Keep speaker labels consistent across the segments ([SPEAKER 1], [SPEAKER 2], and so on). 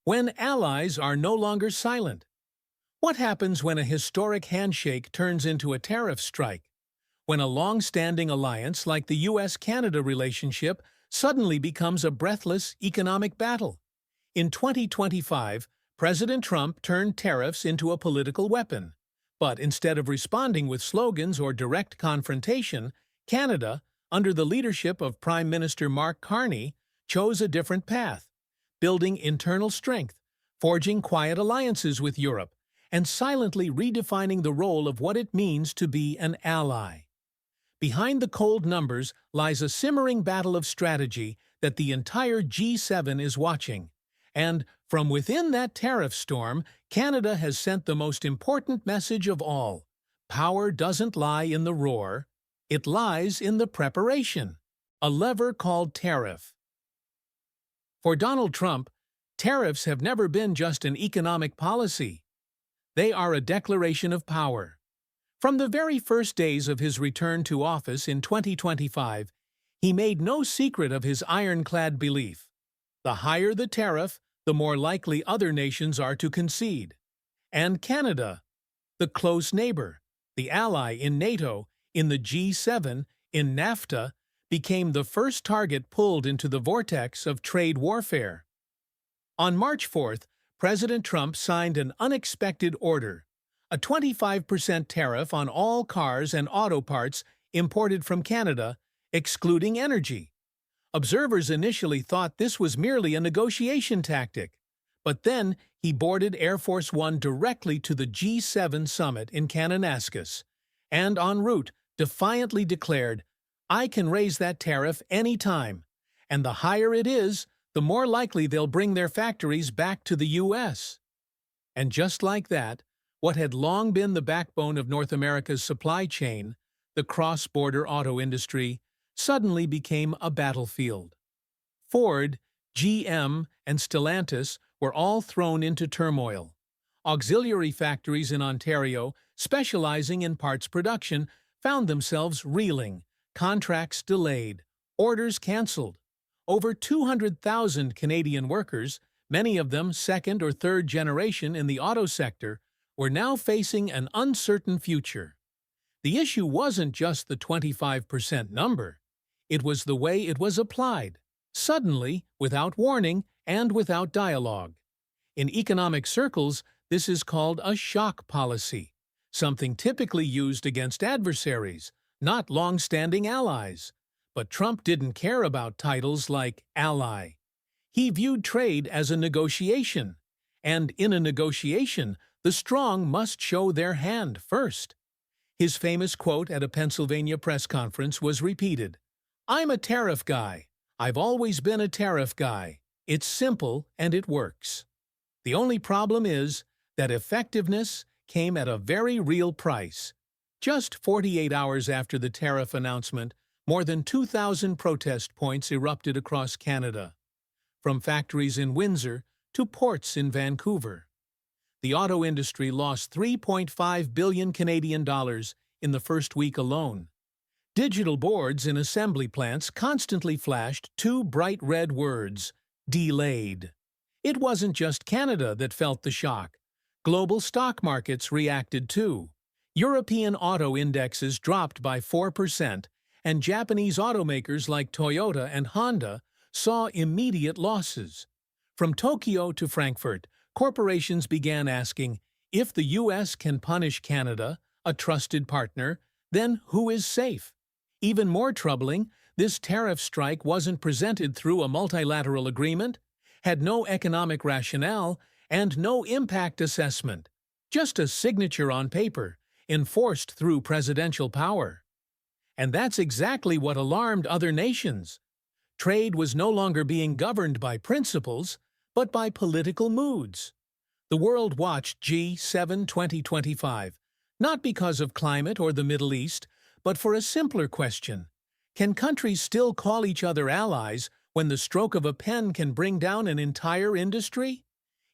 [SPEAKER 1] When allies are no longer silent. What happens when a historic handshake turns into a tariff strike? When a long-standing alliance like the US-Canada relationship suddenly becomes a breathless economic battle? In 2025, President Trump turned tariffs into a political weapon. But instead of responding with slogans or direct confrontation, Canada, under the leadership of Prime Minister Mark Carney, chose a different path, building internal strength, forging quiet alliances with Europe, and silently redefining the role of what it means to be an ally. Behind the cold numbers lies a simmering battle of strategy that the entire G7 is watching. And from within that tariff storm, Canada has sent the most important message of all. Power doesn't lie in the roar, it lies in the preparation. A lever called tariff. For Donald Trump, tariffs have never been just an economic policy. They are a declaration of power. From the very first days of his return to office in 2025, he made no secret of his ironclad belief. The higher the tariff, the more likely other nations are to concede. And Canada, the close neighbor, the ally in NATO, in the G7, in NAFTA, became the first target pulled into the vortex of trade warfare. On March 4th, President Trump signed an unexpected order, a 25% tariff on all cars and auto parts imported from Canada, excluding energy. Observers initially thought this was merely a negotiation tactic, but then he boarded Air Force One directly to the G7 summit in Kananaskis, and en route defiantly declared, "I can raise that tariff any time, and the higher it is, the more likely they'll bring their factories back to the U.S." And just like that, what had long been the backbone of North America's supply chain, the cross-border auto industry, suddenly became a battlefield. Ford, GM, and Stellantis were all thrown into turmoil. Auxiliary factories in Ontario, specializing in parts production, found themselves reeling, contracts delayed, orders cancelled. Over 200,000 Canadian workers, many of them second or third generation in the auto sector, were now facing an uncertain future. The issue wasn't just the 25% number. It was the way it was applied, suddenly, without warning, and without dialogue. In economic circles, this is called a shock policy, something typically used against adversaries, not long-standing allies. But Trump didn't care about titles like ally. He viewed trade as a negotiation, and in a negotiation, the strong must show their hand first. His famous quote at a Pennsylvania press conference was repeated, "I'm a tariff guy. I've always been a tariff guy. It's simple and it works." The only problem is that effectiveness came at a very real price. Just 48 hours after the tariff announcement, more than 2,000 protest points erupted across Canada, from factories in Windsor to ports in Vancouver. The auto industry lost 3.5 billion Canadian dollars in the first week alone. Digital boards in assembly plants constantly flashed two bright red words, "delayed." It wasn't just Canada that felt the shock. Global stock markets reacted too. European auto indexes dropped by 4%, and Japanese automakers like Toyota and Honda saw immediate losses. From Tokyo to Frankfurt, corporations began asking, if the U.S. can punish Canada, a trusted partner, then who is safe? Even more troubling, this tariff strike wasn't presented through a multilateral agreement, had no economic rationale, and no impact assessment. Just a signature on paper, enforced through presidential power. And that's exactly what alarmed other nations. Trade was no longer being governed by principles, but by political moods. The world watched G7 2025, not because of climate or the Middle East, but for a simpler question. Can countries still call each other allies when the stroke of a pen can bring down an entire industry?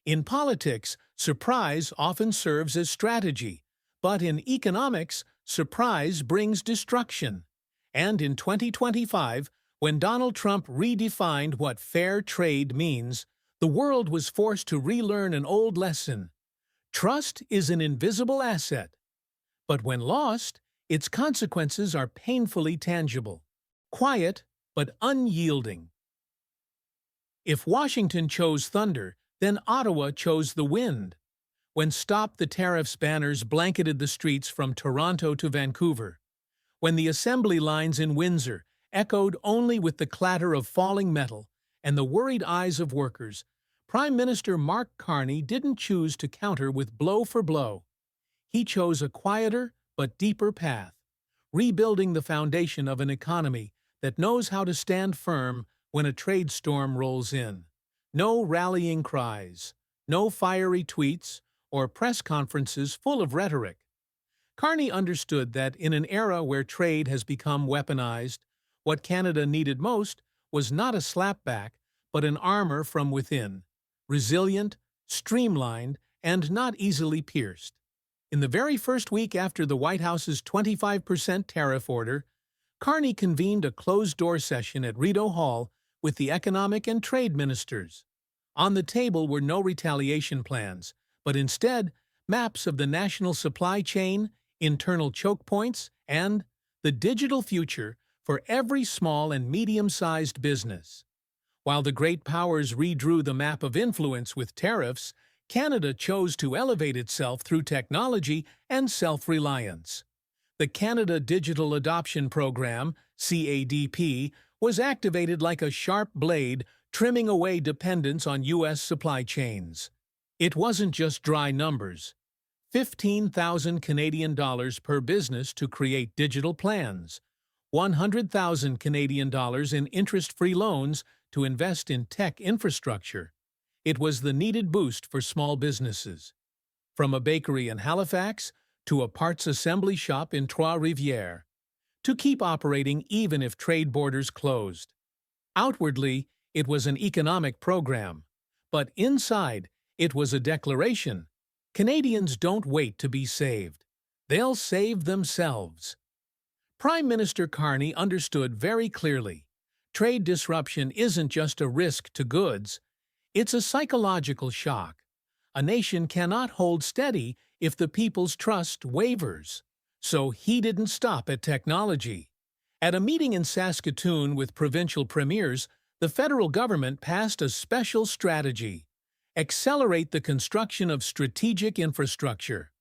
[SPEAKER 1] In politics, surprise often serves as strategy, but in economics, surprise brings destruction. And in 2025, when Donald Trump redefined what fair trade means, The world was forced to relearn an old lesson. Trust is an invisible asset, but when lost, its consequences are painfully tangible. Quiet, but unyielding. If Washington chose thunder, then Ottawa chose the wind. When Stop the Tariffs banners blanketed the streets from Toronto to Vancouver, when the assembly lines in Windsor echoed only with the clatter of falling metal and the worried eyes of workers, Prime Minister Mark Carney didn't choose to counter with blow for blow. He chose a quieter but deeper path, rebuilding the foundation of an economy that knows how to stand firm when a trade storm rolls in. No rallying cries, no fiery tweets, or press conferences full of rhetoric. Carney understood that in an era where trade has become weaponized, what Canada needed most was not a slapback, but an armor from within, resilient, streamlined, and not easily pierced. In the very first week after the White House's 25% tariff order, Carney convened a closed-door session at Rideau Hall with the economic and trade ministers. On the table were no retaliation plans, but instead maps of the national supply chain, internal choke points, and the digital future for every small and medium-sized business. While the great powers redrew the map of influence with tariffs, Canada chose to elevate itself through technology and self-reliance. The Canada Digital Adoption Program, CADP, was activated like a sharp blade, trimming away dependence on U.S. supply chains. It wasn't just dry numbers. 15,000 Canadian dollars per business to create digital plans, 100,000 Canadian dollars in interest-free loans to invest in tech infrastructure. It was the needed boost for small businesses. From a bakery in Halifax to a parts assembly shop in Trois-Rivières, to keep operating even if trade borders closed. Outwardly, it was an economic program, but inside, it was a declaration. Canadians don't wait to be saved. They'll save themselves. Prime Minister Carney understood very clearly. Trade disruption isn't just a risk to goods. It's a psychological shock. A nation cannot hold steady if the people's trust wavers. So he didn't stop at technology. At a meeting in Saskatoon with provincial premiers, the federal government passed a special strategy: accelerate the construction of strategic infrastructure,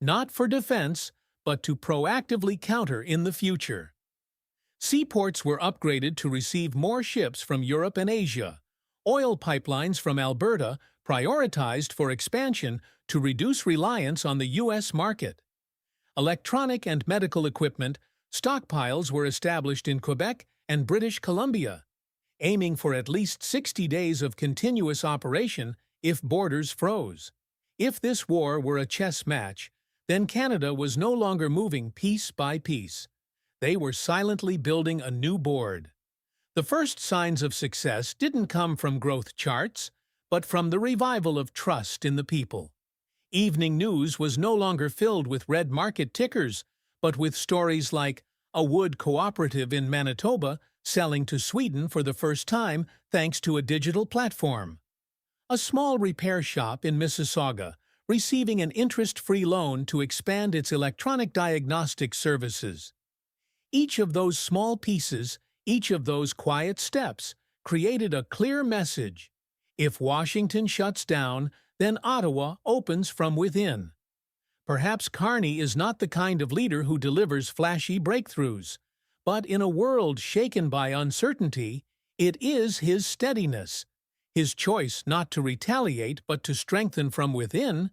[SPEAKER 1] not for defense, but to proactively counter in the future. Seaports were upgraded to receive more ships from Europe and Asia. Oil pipelines from Alberta prioritized for expansion to reduce reliance on the U.S. market. Electronic and medical equipment stockpiles were established in Quebec and British Columbia, aiming for at least 60 days of continuous operation if borders froze. If this war were a chess match, then Canada was no longer moving piece by piece. They were silently building a new board. The first signs of success didn't come from growth charts, but from the revival of trust in the people. Evening news was no longer filled with red market tickers, but with stories like a wood cooperative in Manitoba selling to Sweden for the first time thanks to a digital platform. A small repair shop in Mississauga receiving an interest-free loan to expand its electronic diagnostic services. Each of those small pieces, each of those quiet steps, created a clear message. If Washington shuts down, then Ottawa opens from within. Perhaps Carney is not the kind of leader who delivers flashy breakthroughs, but in a world shaken by uncertainty, it is his steadiness, his choice not to retaliate but to strengthen from within,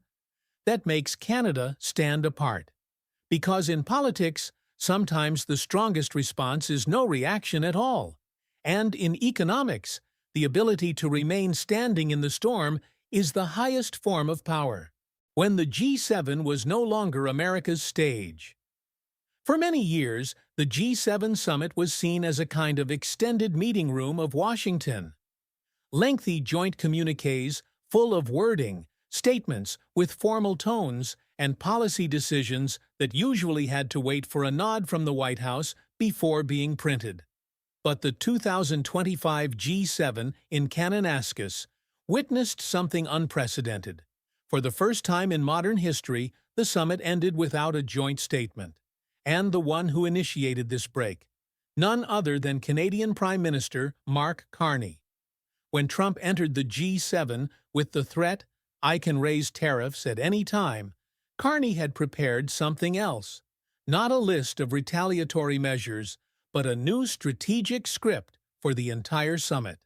[SPEAKER 1] that makes Canada stand apart. Because in politics, sometimes the strongest response is no reaction at all. And in economics, the ability to remain standing in the storm is the highest form of power. When the G7 was no longer America's stage. For many years, the G7 summit was seen as a kind of extended meeting room of Washington. Lengthy joint communiques full of wording, statements with formal tones, and policy decisions that usually had to wait for a nod from the White House before being printed. But the 2025 G7 in Kananaskis witnessed something unprecedented. For the first time in modern history, the summit ended without a joint statement. And the one who initiated this break, none other than Canadian Prime Minister Mark Carney. When Trump entered the G7 with the threat, "I can raise tariffs at any time," Carney had prepared something else. Not a list of retaliatory measures, but a new strategic script for the entire summit.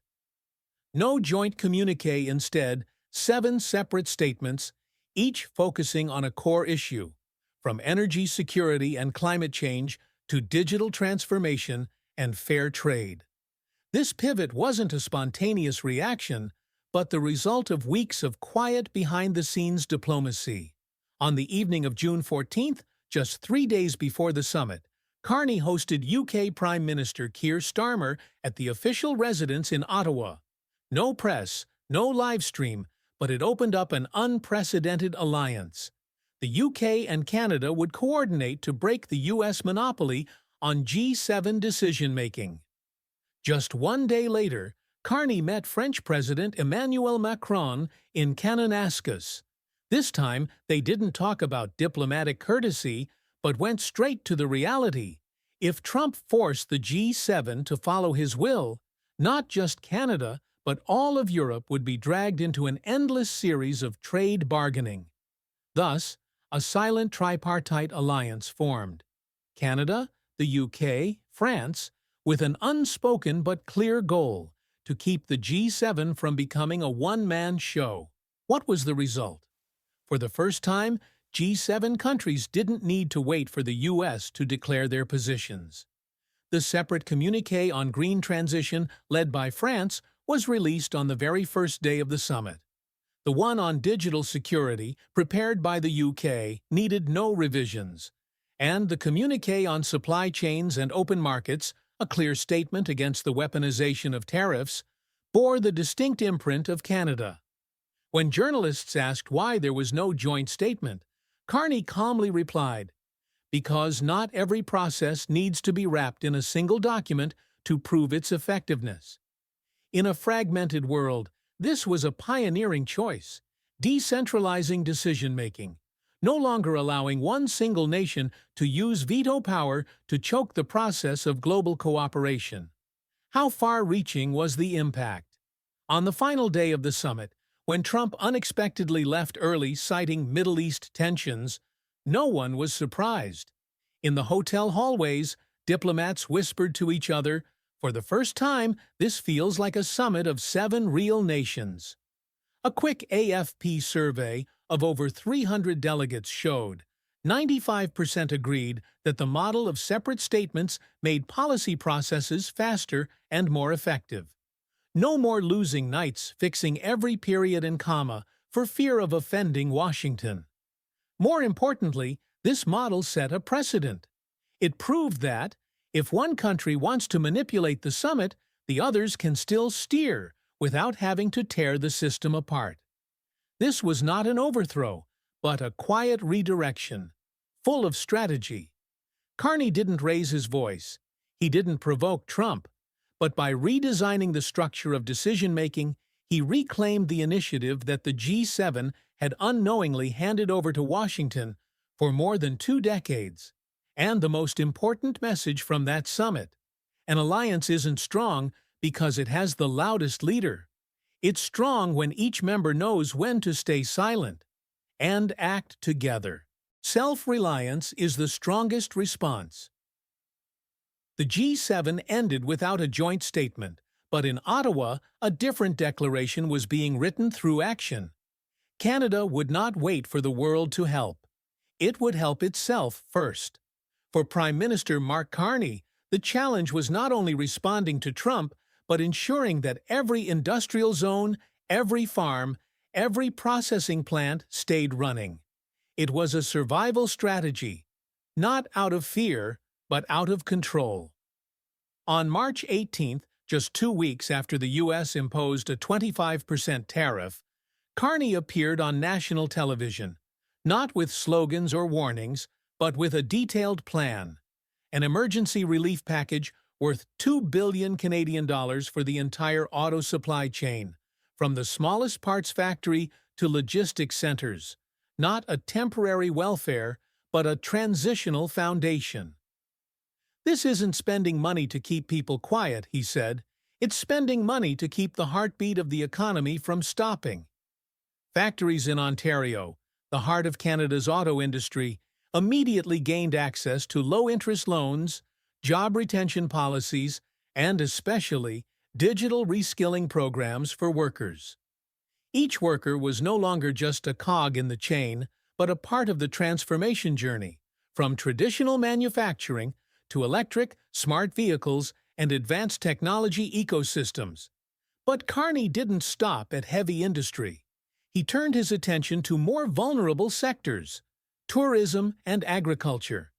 [SPEAKER 1] No joint communiqué, instead, 7 separate statements, each focusing on a core issue, from energy security and climate change to digital transformation and fair trade. This pivot wasn't a spontaneous reaction, but the result of weeks of quiet behind-the-scenes diplomacy. On the evening of June 14th, just 3 days before the summit, Carney hosted UK Prime Minister Keir Starmer at the official residence in Ottawa. No press, no live stream, but it opened up an unprecedented alliance. The UK and Canada would coordinate to break the US monopoly on G7 decision-making. Just 1 day later, Carney met French President Emmanuel Macron in Kananaskis. This time, they didn't talk about diplomatic courtesy, but went straight to the reality. If Trump forced the G7 to follow his will, not just Canada, but all of Europe would be dragged into an endless series of trade bargaining. Thus, a silent tripartite alliance formed. Canada, the UK, France, with an unspoken but clear goal: to keep the G7 from becoming a one-man show. What was the result? For the first time, G7 countries didn't need to wait for the US to declare their positions. The separate communiqué on green transition, led by France, was released on the very first day of the summit. The one on digital security, prepared by the UK, needed no revisions. And the communiqué on supply chains and open markets, a clear statement against the weaponization of tariffs, bore the distinct imprint of Canada. When journalists asked why there was no joint statement, Carney calmly replied, "Because not every process needs to be wrapped in a single document to prove its effectiveness." In a fragmented world, this was a pioneering choice, decentralizing decision-making, no longer allowing one single nation to use veto power to choke the process of global cooperation. How far-reaching was the impact? On the final day of the summit, when Trump unexpectedly left early citing Middle East tensions, no one was surprised. In the hotel hallways, diplomats whispered to each other, "For the first time, this feels like a summit of 7 real nations." A quick AFP survey of over 300 delegates showed 95% agreed that the model of separate statements made policy processes faster and more effective. No more losing nights fixing every period and comma for fear of offending Washington. More importantly, this model set a precedent. It proved that, if one country wants to manipulate the summit, the others can still steer without having to tear the system apart. This was not an overthrow, but a quiet redirection, full of strategy. Carney didn't raise his voice. He didn't provoke Trump. But by redesigning the structure of decision-making, he reclaimed the initiative that the G7 had unknowingly handed over to Washington for more than 2 decades. And the most important message from that summit: an alliance isn't strong because it has the loudest leader. It's strong when each member knows when to stay silent and act together. Self-reliance is the strongest response. The G7 ended without a joint statement, but in Ottawa, a different declaration was being written through action. Canada would not wait for the world to help. It would help itself first. For Prime Minister Mark Carney, the challenge was not only responding to Trump, but ensuring that every industrial zone, every farm, every processing plant stayed running. It was a survival strategy, not out of fear, but out of control. On March 18th, just 2 weeks after the U.S. imposed a 25% tariff, Carney appeared on national television, not with slogans or warnings, but with a detailed plan, an emergency relief package worth $2 billion Canadian for the entire auto supply chain, from the smallest parts factory to logistics centers, not a temporary welfare, but a transitional foundation. This isn't spending money to keep people quiet, he said. It's spending money to keep the heartbeat of the economy from stopping. Factories in Ontario, the heart of Canada's auto industry, immediately gained access to low-interest loans, job retention policies, and especially digital reskilling programs for workers. Each worker was no longer just a cog in the chain, but a part of the transformation journey, from traditional manufacturing to electric, smart vehicles, and advanced technology ecosystems. But Carney didn't stop at heavy industry. He turned his attention to more vulnerable sectors: tourism and agriculture.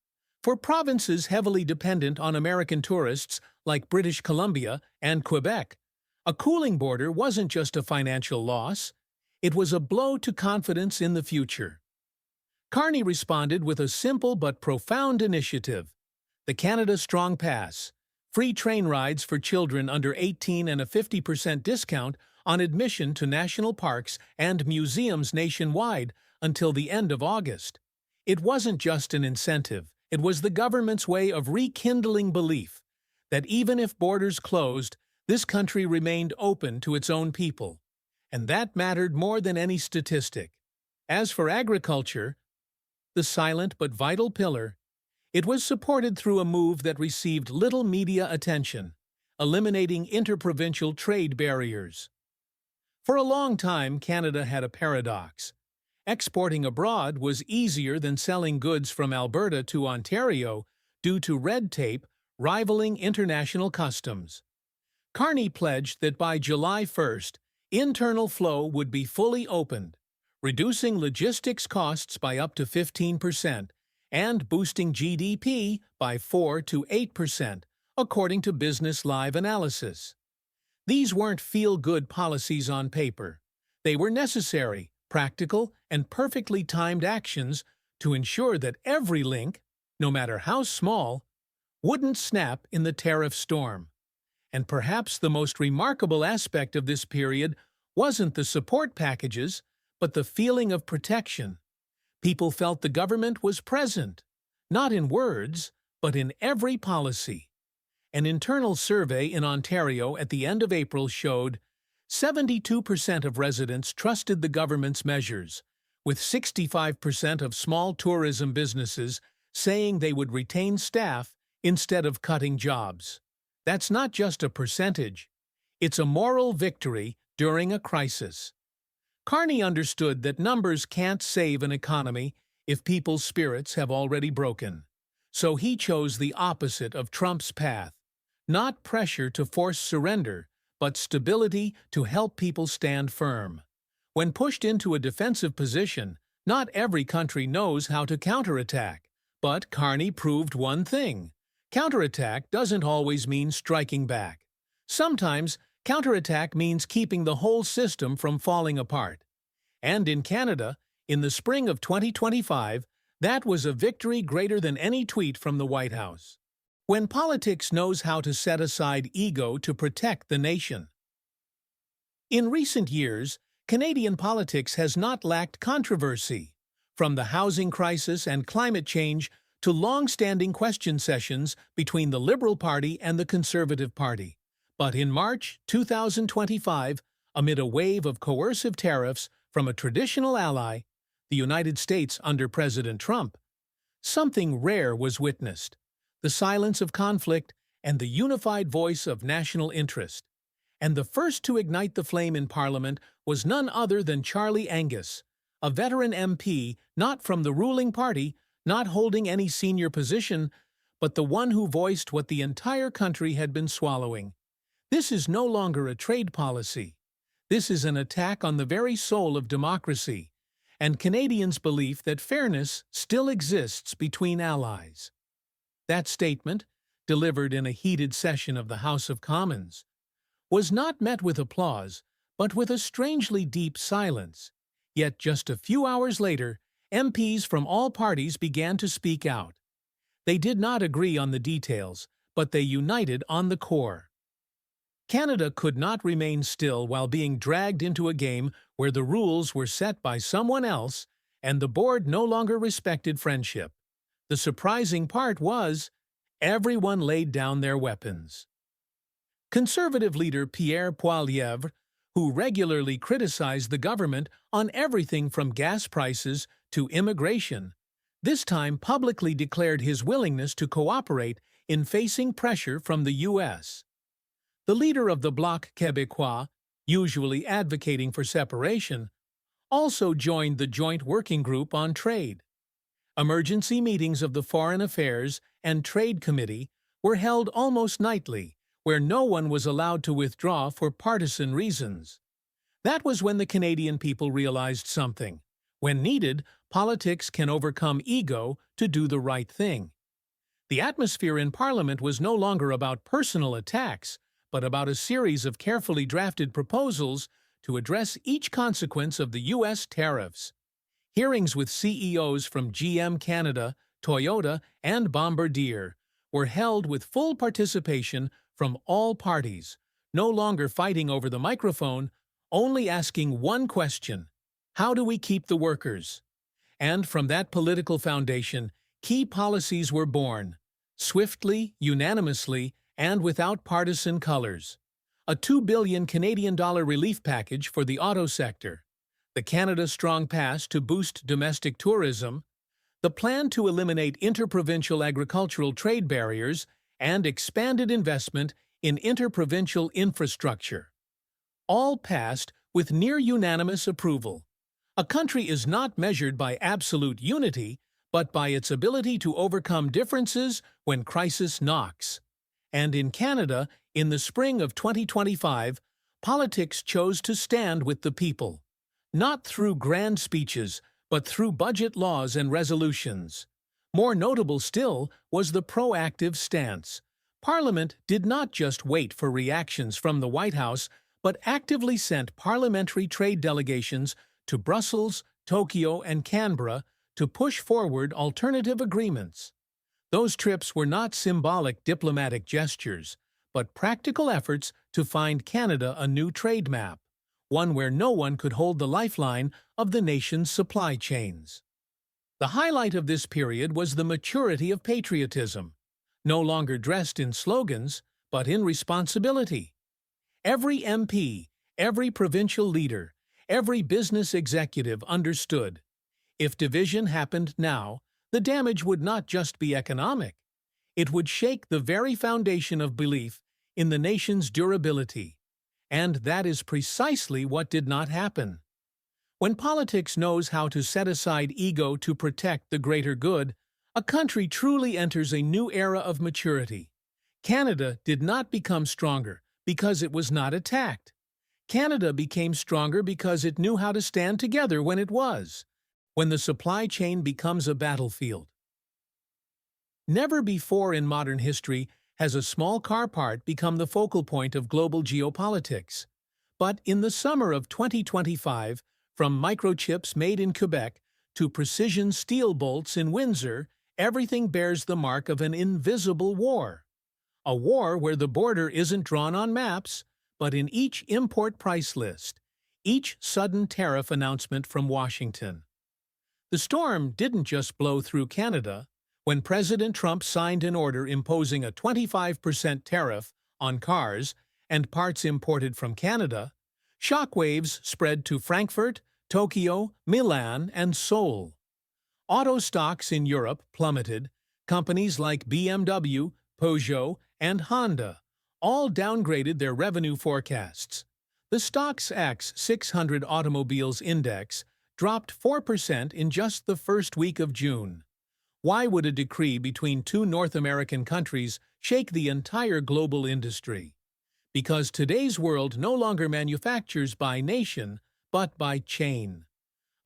[SPEAKER 1] For provinces heavily dependent on American tourists like British Columbia and Quebec, a cooling border wasn't just a financial loss, it was a blow to confidence in the future. Carney responded with a simple but profound initiative: the Canada Strong Pass, free train rides for children under 18 and a 50% discount on admission to national parks and museums nationwide until the end of August. It wasn't just an incentive, it was the government's way of rekindling belief that even if borders closed, this country remained open to its own people. And that mattered more than any statistic. As for agriculture, the silent but vital pillar, it was supported through a move that received little media attention: eliminating interprovincial trade barriers. For a long time, Canada had a paradox. Exporting abroad was easier than selling goods from Alberta to Ontario due to red tape rivaling international customs. Carney pledged that by July 1st, internal flow would be fully opened, reducing logistics costs by up to 15% and boosting GDP by 4 to 8%, according to Business Live analysis. These weren't feel-good policies on paper. They were necessary, practical, and perfectly timed actions to ensure that every link, no matter how small, wouldn't snap in the tariff storm. And perhaps the most remarkable aspect of this period wasn't the support packages, but the feeling of protection. People felt the government was present, not in words, but in every policy. An internal survey in Ontario at the end of April showed 72% of residents trusted the government's measures, with 65% of small tourism businesses saying they would retain staff instead of cutting jobs. That's not just a percentage, it's a moral victory during a crisis. Carney understood that numbers can't save an economy if people's spirits have already broken. So he chose the opposite of Trump's path: not pressure to force surrender, but stability to help people stand firm. When pushed into a defensive position, not every country knows how to counterattack. But Carney proved one thing: counterattack doesn't always mean striking back. Sometimes, counterattack means keeping the whole system from falling apart. And in Canada, in the spring of 2025, that was a victory greater than any tweet from the White House. When politics knows how to set aside ego to protect the nation. In recent years, Canadian politics has not lacked controversy, from the housing crisis and climate change to long-standing question sessions between the Liberal Party and the Conservative Party. But in March 2025, amid a wave of coercive tariffs from a traditional ally, the United States under President Trump, something rare was witnessed: the silence of conflict and the unified voice of national interest. And the first to ignite the flame in Parliament was none other than Charlie Angus, a veteran MP not from the ruling party, not holding any senior position, but the one who voiced what the entire country had been swallowing. This is no longer a trade policy. This is an attack on the very soul of democracy, and Canadians' belief that fairness still exists between allies. That statement, delivered in a heated session of the House of Commons, was not met with applause, but with a strangely deep silence. Yet just a few hours later, MPs from all parties began to speak out. They did not agree on the details, but they united on the core. Canada could not remain still while being dragged into a game where the rules were set by someone else and the board no longer respected friendship. The surprising part was, everyone laid down their weapons. Conservative leader Pierre Poilievre, who regularly criticized the government on everything from gas prices to immigration, this time publicly declared his willingness to cooperate in facing pressure from the U.S. The leader of the Bloc Québécois, usually advocating for separation, also joined the Joint Working Group on Trade. Emergency meetings of the Foreign Affairs and Trade Committee were held almost nightly, where no one was allowed to withdraw for partisan reasons. That was when the Canadian people realized something. When needed, politics can overcome ego to do the right thing. The atmosphere in Parliament was no longer about personal attacks, but about a series of carefully drafted proposals to address each consequence of the U.S. tariffs. Hearings with CEOs from GM Canada, Toyota, and Bombardier were held with full participation from all parties, no longer fighting over the microphone, only asking one question: how do we keep the workers? And from that political foundation, key policies were born, swiftly, unanimously, and without partisan colors. A $2 billion Canadian relief package for the auto sector, the Canada Strong Pass to boost domestic tourism, the plan to eliminate interprovincial agricultural trade barriers, and expanded investment in interprovincial infrastructure. All passed with near-unanimous approval. A country is not measured by absolute unity, but by its ability to overcome differences when crisis knocks. And in Canada, in the spring of 2025, politics chose to stand with the people. Not through grand speeches, but through budget laws and resolutions. More notable still was the proactive stance. Parliament did not just wait for reactions from the White House, but actively sent parliamentary trade delegations to Brussels, Tokyo, and Canberra to push forward alternative agreements. Those trips were not symbolic diplomatic gestures, but practical efforts to find Canada a new trade map, one where no one could hold the lifeline of the nation's supply chains. The highlight of this period was the maturity of patriotism, no longer dressed in slogans, but in responsibility. Every MP, every provincial leader, every business executive understood. If division happened now, the damage would not just be economic. It would shake the very foundation of belief in the nation's durability. And that is precisely what did not happen. When politics knows how to set aside ego to protect the greater good, a country truly enters a new era of maturity. Canada did not become stronger because it was not attacked. Canada became stronger because it knew how to stand together when it was. When the supply chain becomes a battlefield. Never before in modern history has a small car part become the focal point of global geopolitics. But in the summer of 2025, from microchips made in Quebec to precision steel bolts in Windsor, everything bears the mark of an invisible war. A war where the border isn't drawn on maps, but in each import price list, each sudden tariff announcement from Washington. The storm didn't just blow through Canada. When President Trump signed an order imposing a 25% tariff on cars and parts imported from Canada, shockwaves spread to Frankfurt, Tokyo, Milan, and Seoul. Auto stocks in Europe plummeted. Companies like BMW, Peugeot, and Honda all downgraded their revenue forecasts. The Stoxx X 600 Automobiles Index dropped 4% in just the first week of June. Why would a decree between two North American countries shake the entire global industry? Because today's world no longer manufactures by nation, but by chain.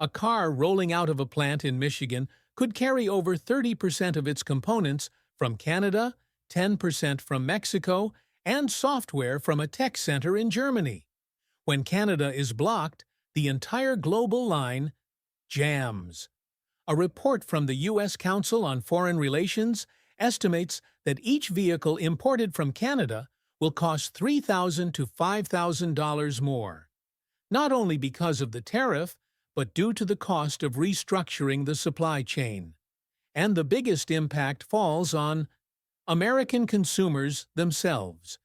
[SPEAKER 1] A car rolling out of a plant in Michigan could carry over 30% of its components from Canada, 10% from Mexico, and software from a tech center in Germany. When Canada is blocked, the entire global line jams. A report from the U.S. Council on Foreign Relations estimates that each vehicle imported from Canada will cost $3,000 to $5,000 more, not only because of the tariff, but due to the cost of restructuring the supply chain. And the biggest impact falls on American consumers themselves.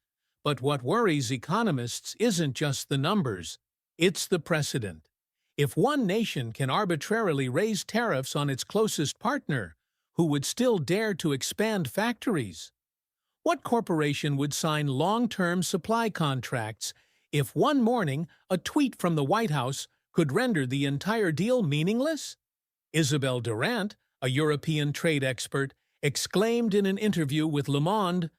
[SPEAKER 1] But what worries economists isn't just the numbers, it's the precedent. If one nation can arbitrarily raise tariffs on its closest partner, who would still dare to expand factories? What corporation would sign long-term supply contracts if one morning a tweet from the White House could render the entire deal meaningless? Isabelle Durant, a European trade expert, exclaimed in an interview with Le Monde,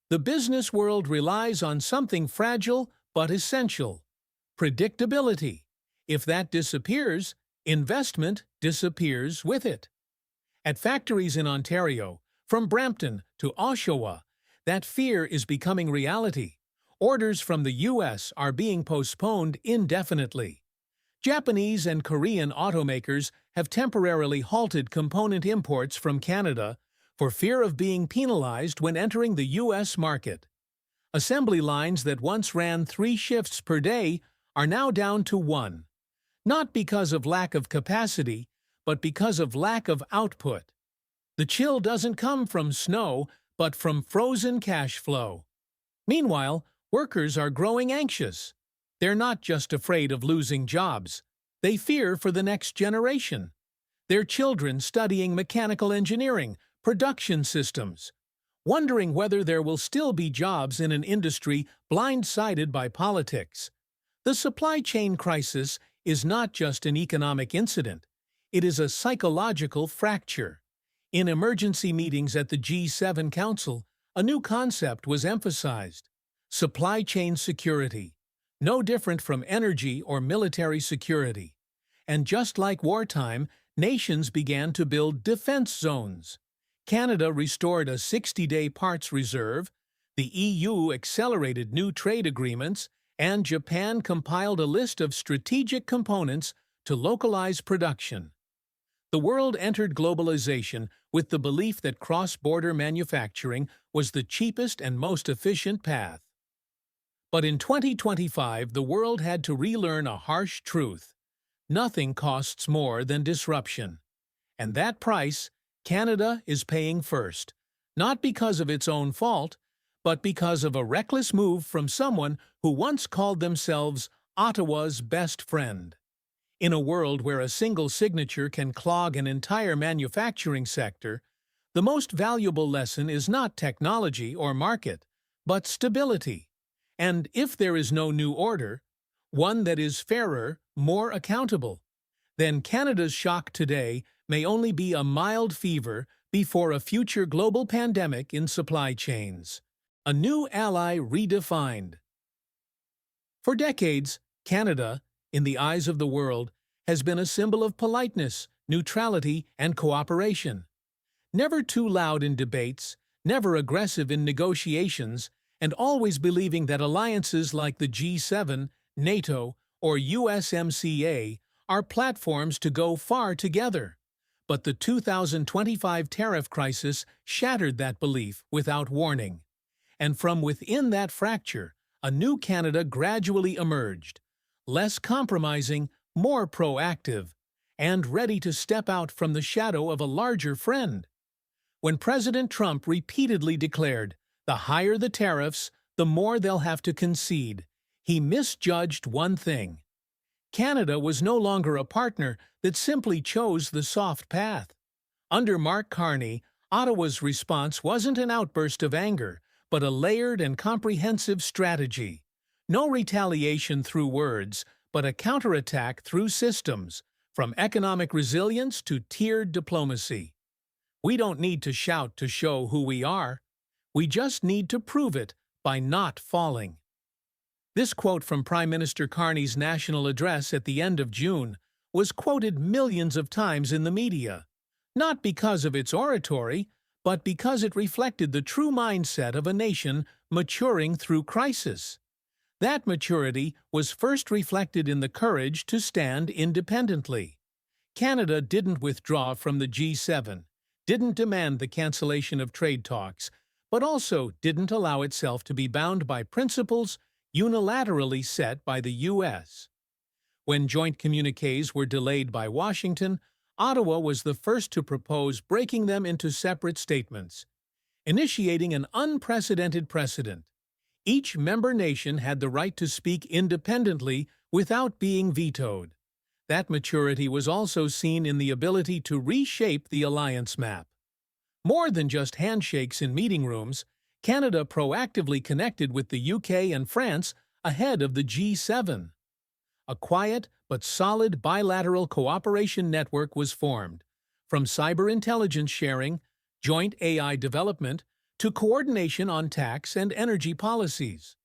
[SPEAKER 1] "The business world relies on something fragile but essential: predictability. If that disappears, investment disappears with it." At factories in Ontario, from Brampton to Oshawa, that fear is becoming reality. Orders from the U.S. are being postponed indefinitely. Japanese and Korean automakers have temporarily halted component imports from Canada for fear of being penalized when entering the U.S. market. Assembly lines that once ran 3 shifts per day are now down to 1, not because of lack of capacity, but because of lack of output. The chill doesn't come from snow, but from frozen cash flow. Meanwhile, workers are growing anxious. They're not just afraid of losing jobs. They fear for the next generation. Their children studying mechanical engineering, production systems, wondering whether there will still be jobs in an industry blindsided by politics. The supply chain crisis is not just an economic incident. It is a psychological fracture. In emergency meetings at the G7 Council, a new concept was emphasized: supply chain security, no different from energy or military security. And just like wartime, nations began to build defense zones. Canada restored a 60-day parts reserve, the EU accelerated new trade agreements, and Japan compiled a list of strategic components to localize production. The world entered globalization with the belief that cross-border manufacturing was the cheapest and most efficient path. But in 2025, the world had to relearn a harsh truth: nothing costs more than disruption. And that price, Canada is paying first, not because of its own fault, but because of a reckless move from someone who once called themselves Ottawa's best friend. In a world where a single signature can clog an entire manufacturing sector, the most valuable lesson is not technology or market, but stability. And if there is no new order, one that is fairer, more accountable, then Canada's shock today may only be a mild fever before a future global pandemic in supply chains. A new ally redefined. For decades, Canada, in the eyes of the world, has been a symbol of politeness, neutrality, and cooperation. Never too loud in debates, never aggressive in negotiations, and always believing that alliances like the G7, NATO, or USMCA are platforms to go far together. But the 2025 tariff crisis shattered that belief without warning. And from within that fracture, a new Canada gradually emerged, less compromising, more proactive, and ready to step out from the shadow of a larger friend. When President Trump repeatedly declared, "The higher the tariffs, the more they'll have to concede," he misjudged one thing. Canada was no longer a partner that simply chose the soft path. Under Mark Carney, Ottawa's response wasn't an outburst of anger, but a layered and comprehensive strategy. No retaliation through words, but a counterattack through systems, from economic resilience to tiered diplomacy. We don't need to shout to show who we are. We just need to prove it by not falling. This quote from Prime Minister Carney's national address at the end of June was quoted millions of times in the media, not because of its oratory, but because it reflected the true mindset of a nation maturing through crisis. That maturity was first reflected in the courage to stand independently. Canada didn't withdraw from the G7, didn't demand the cancellation of trade talks, but also didn't allow itself to be bound by principles unilaterally set by the U.S. When joint communiques were delayed by Washington, Ottawa was the first to propose breaking them into separate statements, initiating an unprecedented precedent. Each member nation had the right to speak independently without being vetoed. That maturity was also seen in the ability to reshape the alliance map. More than just handshakes in meeting rooms, Canada proactively connected with the UK and France ahead of the G7. A quiet but solid bilateral cooperation network was formed, from cyber intelligence sharing, joint AI development, to coordination on tax and energy policies.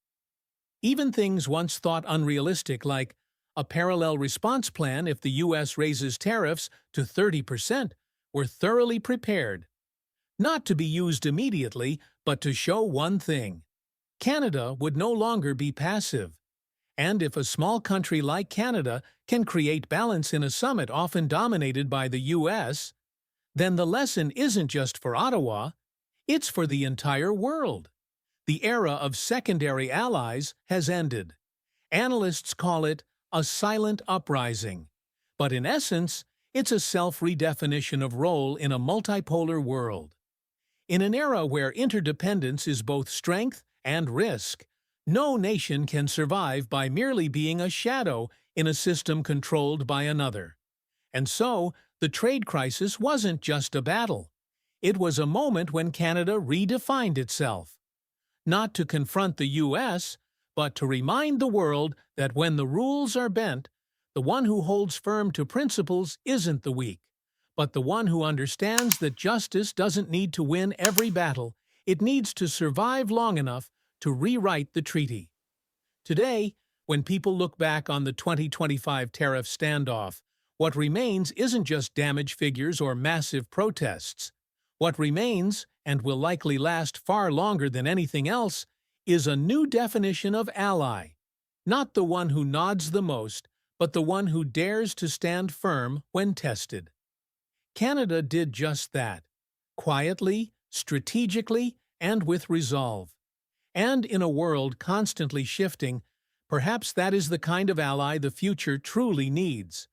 [SPEAKER 1] Even things once thought unrealistic, like a parallel response plan if the U.S. raises tariffs to 30%, were thoroughly prepared. Not to be used immediately, but to show one thing: Canada would no longer be passive. And if a small country like Canada can create balance in a summit often dominated by the U.S., then the lesson isn't just for Ottawa, it's for the entire world. The era of secondary allies has ended. Analysts call it a silent uprising, but in essence, it's a self-redefinition of role in a multipolar world. In an era where interdependence is both strength and risk, no nation can survive by merely being a shadow in a system controlled by another. And so, the trade crisis wasn't just a battle. It was a moment when Canada redefined itself. Not to confront the U.S., but to remind the world that when the rules are bent, the one who holds firm to principles isn't the weak, but the one who understands that justice doesn't need to win every battle, it needs to survive long enough to rewrite the treaty. Today, when people look back on the 2025 tariff standoff, what remains isn't just damage figures or massive protests. What remains, and will likely last far longer than anything else, is a new definition of ally. Not the one who nods the most, but the one who dares to stand firm when tested. Canada did just that, quietly, strategically, and with resolve. And in a world constantly shifting, perhaps that is the kind of ally the future truly needs.